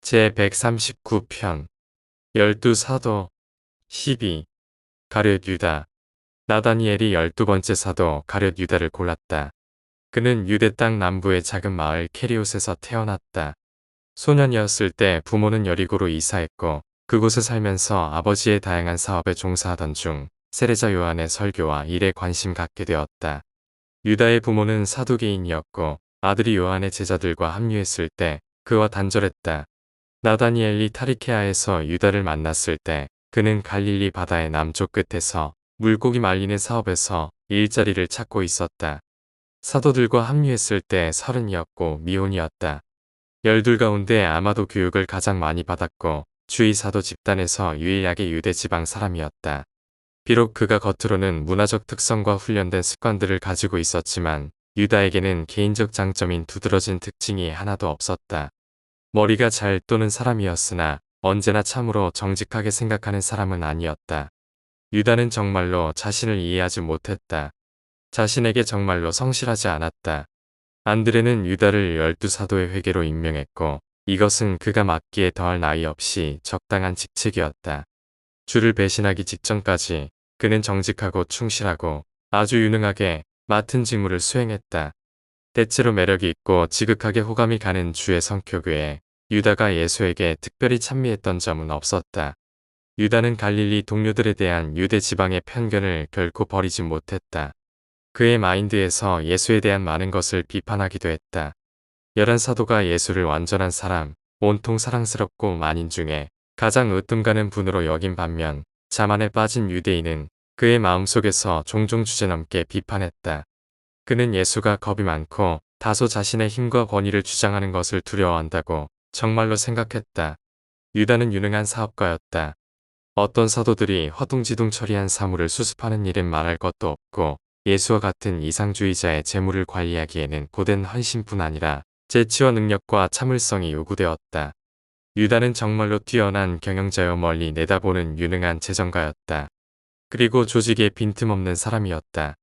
제139편 열두 사도 12. 가룟 유다. 나다니엘이 12번째 사도 가룟 유다를 골랐다. 그는 유대 땅 남부의 작은 마을 케리옷에서 태어났다. 소년이었을 때 부모는 여리고로 이사했고 그곳에 살면서 아버지의 다양한 사업에 종사하던 중 세례자 요한의 설교와 일에 관심 갖게 되었다. 유다의 부모는 사두개인이었고 아들이 요한의 제자들과 합류했을 때 그와 단절했다. 나다니엘이 타리케아에서 유다를 만났을 때 그는 갈릴리 바다의 남쪽 끝에서 물고기 말리는 사업에서 일자리를 찾고 있었다. 사도들과 합류했을 때 30이었고 미혼이었다. 12 가운데 아마도 교육을 가장 많이 받았고 주의 사도 집단에서 유일하게 유대 지방 사람이었다. 비록 그가 겉으로는 문화적 특성과 훈련된 습관들을 가지고 있었지만 유다에게는 개인적 장점인 두드러진 특징이 하나도 없었다. 머리가 잘 도는 사람이었으나 언제나 참으로 정직하게 생각하는 사람은 아니었다. 유다는 정말로 자신을 이해하지 못했다. 자신에게 정말로 성실하지 않았다. 안드레는 유다를 12사도의 회계로 임명했고 이것은 그가 맡기에 더할 나위 없이 적당한 직책이었다. 주를 배신하기 직전까지 그는 정직하고 충실하고 아주 유능하게 맡은 직무를 수행했다. 대체로 매력이 있고 지극하게 호감이 가는 주의 성격 외에 유다가 예수에게 특별히 찬미했던 점은 없었다. 유다는 갈릴리 동료들에 대한 유대 지방의 편견을 결코 버리지 못했다. 그의 마인드에서 예수에 대한 많은 것을 비판하기도 했다. 11사도가 예수를 완전한 사람, 온통 사랑스럽고 만인 중에 가장 으뜸가는 분으로 여긴 반면 자만에 빠진 유대인은 그의 마음속에서 종종 주제넘게 비판했다. 그는 예수가 겁이 많고 다소 자신의 힘과 권위를 주장하는 것을 두려워한다고 정말로 생각했다. 유다는 유능한 사업가였다. 어떤 사도들이 허둥지둥 처리한 사물을 수습하는 일은 말할 것도 없고 예수와 같은 이상주의자의 재물을 관리하기에는 고된 헌신뿐 아니라 재치와 능력과 참을성이 요구되었다. 유다는 정말로 뛰어난 경영자여 멀리 내다보는 유능한 재정가였다. 그리고 조직에 빈틈없는 사람이었다.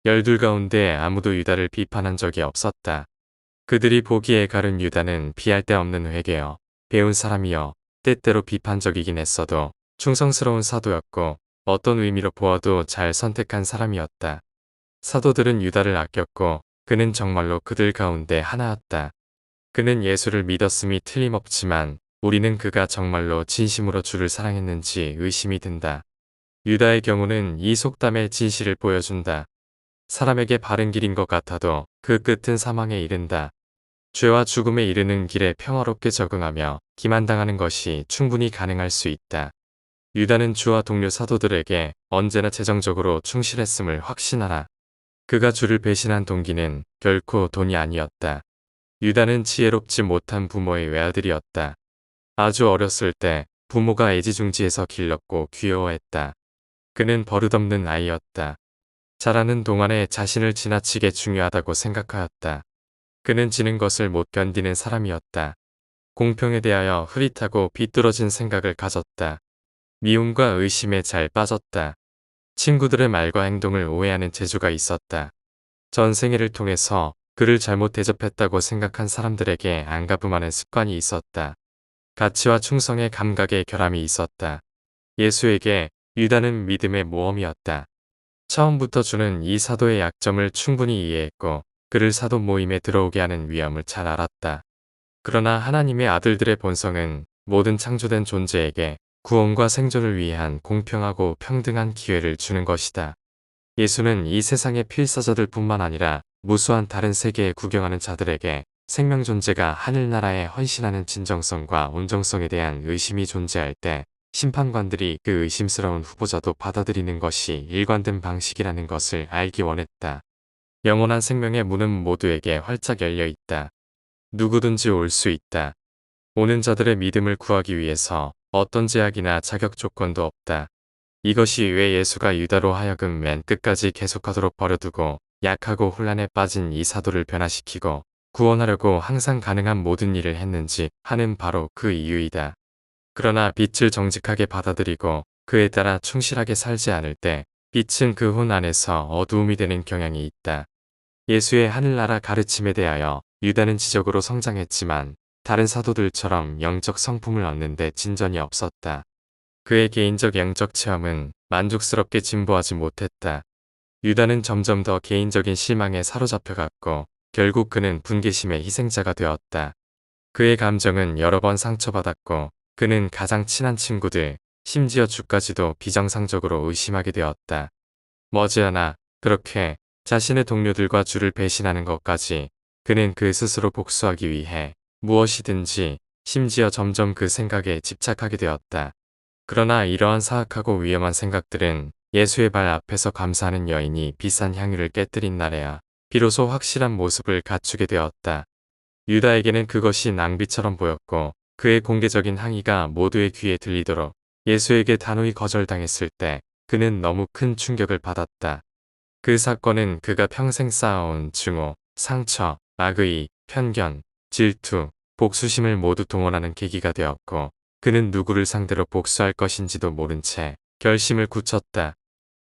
12 가운데 아무도 유다를 비판한 적이 없었다. 그들이 보기에 가룟 유다는 비할 데 없는 회개여 배운 사람이여 때때로 비판적이긴 했어도 충성스러운 사도였고 어떤 의미로 보아도 잘 선택한 사람이었다. 사도들은 유다를 아꼈고 그는 정말로 그들 가운데 하나였다. 그는 예수를 믿었음이 틀림없지만 우리는 그가 정말로 진심으로 주를 사랑했는지 의심이 든다. 유다의 경우는 이 속담의 진실을 보여준다. 사람에게 바른 길인 것 같아도 그 끝은 사망에 이른다. 죄와 죽음에 이르는 길에 평화롭게 적응하며 기만당하는 것이 충분히 가능할 수 있다. 유다는 주와 동료 사도들에게 언제나 재정적으로 충실했음을 확신하라. 그가 주를 배신한 동기는 결코 돈이 아니었다. 유다는 지혜롭지 못한 부모의 외아들이었다. 아주 어렸을 때 부모가 애지중지해서 길렀고 귀여워했다. 그는 버릇없는 아이였다. 자라는 동안에 자신을 지나치게 중요하다고 생각하였다. 그는 지는 것을 못 견디는 사람이었다. 공평에 대하여 흐릿하고 비뚤어진 생각을 가졌다. 미움과 의심에 잘 빠졌다. 친구들의 말과 행동을 오해하는 재주가 있었다. 전생애를 통해서 그를 잘못 대접했다고 생각한 사람들에게 안가품하는 습관이 있었다. 가치와 충성의 감각에 결함이 있었다. 예수에게 유다는 믿음의 모험이었다. 처음부터 주는 이 사도의 약점을 충분히 이해했고 그를 사도 모임에 들어오게 하는 위험을 잘 알았다. 그러나 하나님의 아들들의 본성은 모든 창조된 존재에게 구원과 생존을 위한 공평하고 평등한 기회를 주는 것이다. 예수는 이 세상의 필사자들 뿐만 아니라 무수한 다른 세계에 구경하는 자들에게 생명 존재가 하늘나라에 헌신하는 진정성과 온정성에 대한 의심이 존재할 때 심판관들이 그 의심스러운 후보자도 받아들이는 것이 일관된 방식이라는 것을 알기 원했다. 영원한 생명의 문은 모두에게 활짝 열려 있다. 누구든지 올 수 있다. 오는 자들의 믿음을 구하기 위해서 어떤 제약이나 자격 조건도 없다. 이것이 왜 예수가 유다로 하여금 맨 끝까지 계속하도록 버려두고 약하고 혼란에 빠진 이 사도를 변화시키고 구원하려고 항상 가능한 모든 일을 했는지 하는 바로 그 이유이다. 그러나 빛을 정직하게 받아들이고 그에 따라 충실하게 살지 않을 때 빛은 그 혼 안에서 어두움이 되는 경향이 있다. 예수의 하늘나라 가르침에 대하여 유다는 지적으로 성장했지만 다른 사도들처럼 영적 성품을 얻는데 진전이 없었다. 그의 개인적 영적 체험은 만족스럽게 진보하지 못했다. 유다는 점점 더 개인적인 실망에 사로잡혀갔고 결국 그는 분개심의 희생자가 되었다. 그의 감정은 여러 번 상처받았고 그는 가장 친한 친구들, 심지어 주까지도 비정상적으로 의심하게 되었다. 머지않아 그렇게 자신의 동료들과 주를 배신하는 것까지 그는 그 스스로 복수하기 위해 무엇이든지 심지어 점점 그 생각에 집착하게 되었다. 그러나 이러한 사악하고 위험한 생각들은 예수의 발 앞에서 감사하는 여인이 비싼 향유를 깨뜨린 날에야 비로소 확실한 모습을 갖추게 되었다. 유다에게는 그것이 낭비처럼 보였고 그의 공개적인 항의가 모두의 귀에 들리도록 예수에게 단호히 거절당했을 때 그는 너무 큰 충격을 받았다. 그 사건은 그가 평생 쌓아온 증오, 상처, 악의, 편견, 질투, 복수심을 모두 동원하는 계기가 되었고 그는 누구를 상대로 복수할 것인지도 모른 채 결심을 굳혔다.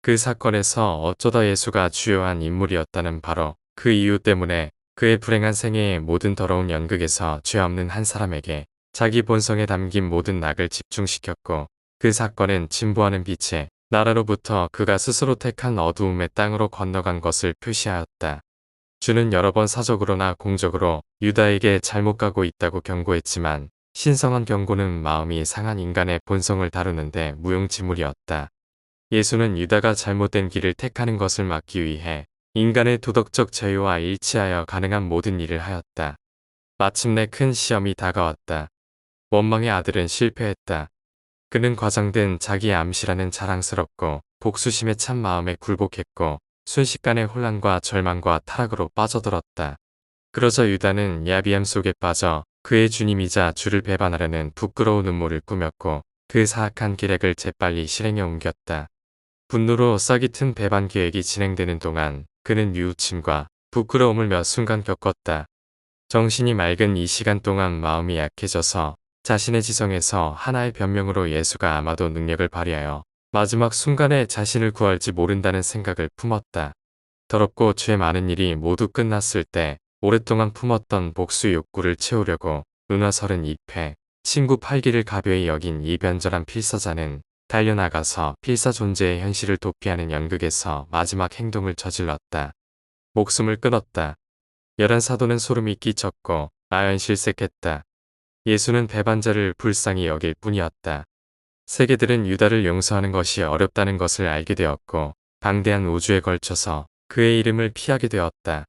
그 사건에서 어쩌다 예수가 주요한 인물이었다는 바로 그 이유 때문에 그의 불행한 생애의 모든 더러운 연극에서 죄 없는 한 사람에게 자기 본성에 담긴 모든 낙을 집중시켰고 그 사건은 진보하는 빛의 나라로부터 그가 스스로 택한 어두움의 땅으로 건너간 것을 표시하였다. 주는 여러 번 사적으로나 공적으로 유다에게 잘못 가고 있다고 경고했지만 신성한 경고는 마음이 상한 인간의 본성을 다루는데 무용지물이었다. 예수는 유다가 잘못된 길을 택하는 것을 막기 위해 인간의 도덕적 자유와 일치하여 가능한 모든 일을 하였다. 마침내 큰 시험이 다가왔다. 원망의 아들은 실패했다. 그는 과장된 자기의 암시라는 자랑스럽고 복수심에 찬 마음에 굴복했고 순식간에 혼란과 절망과 타락으로 빠져들었다. 그러자 유다는 야비함 속에 빠져 그의 주님이자 주를 배반하려는 부끄러운 음모를 꾸몄고 그 사악한 계략을 재빨리 실행에 옮겼다. 분노로 싹이 튼 배반 계획이 진행되는 동안 그는 뉘우침과 부끄러움을 몇 순간 겪었다. 정신이 맑은 이 시간 동안 마음이 약해져서 자신의 지성에서 하나의 변명으로 예수가 아마도 능력을 발휘하여 마지막 순간에 자신을 구할지 모른다는 생각을 품었다. 더럽고 죄 많은 일이 모두 끝났을 때 오랫동안 품었던 복수 욕구를 채우려고 은화 32패, 친구 8기를 가벼이 여긴 이 변절한 필사자는 달려나가서 필사 존재의 현실을 도피하는 연극에서 마지막 행동을 저질렀다. 목숨을 끊었다. 11사도는 소름이 끼쳤고 아연실색했다. 예수는 배반자를 불쌍히 여길 뿐이었다. 세계들은 유다를 용서하는 것이 어렵다는 것을 알게 되었고 방대한 우주에 걸쳐서 그의 이름을 피하게 되었다.